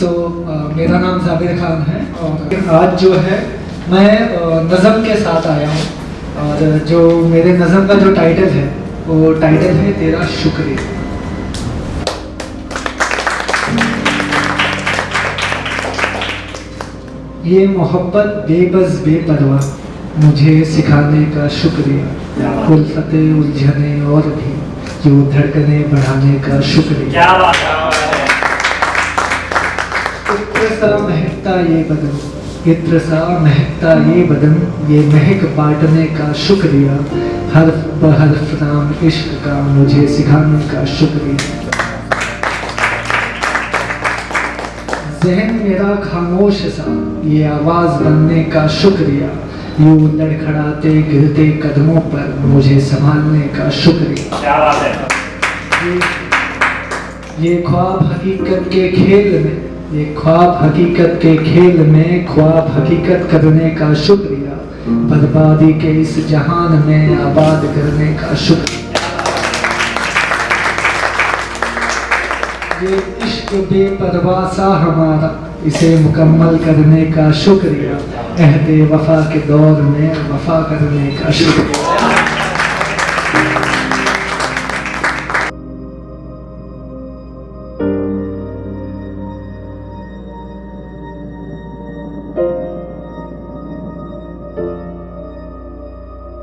मेरा नाम जाबिर खान है और आज जो है मैं नज़म के साथ आया हूँ और जो मेरे नज़म का जो टाइटल है वो टाइटल है तेरा शुक्रिया। ये मोहब्बत बेबस बेपरवाह मुझे सिखाने का शुक्रिया, उल्फते उलझने और भी जो धड़कने बढ़ाने का शुक्रिया। क्या बात है। इत्र सा महकता ये बदन, इत्र सा महकता ये बदन, ये महक बांटने का शुक्रिया, हर्फ बहर्फ नाम इश्क का मुझे सिखाने का शुक्रिया। ज़हन मेरा खामोश सा ये आवाज़ बनने का शुक्रिया, यूं लड़खड़ाते गिरते कदमों पर मुझे संभालने का शुक्रिया। क्या बात है। ये ख्वाब हकीकत के खेल में, ये ख्वाब हकीकत के खेल में ख्वाब हकीकत करने का शुक्रिया, बर्बादी के इस जहान में आबाद करने का शुक्रिया। ये इश्क बेपरवाह सा हमारा, इसे मुकम्मल करने का शुक्रिया, अहदे वफा के दौर में वफा करने का शुक्रिया।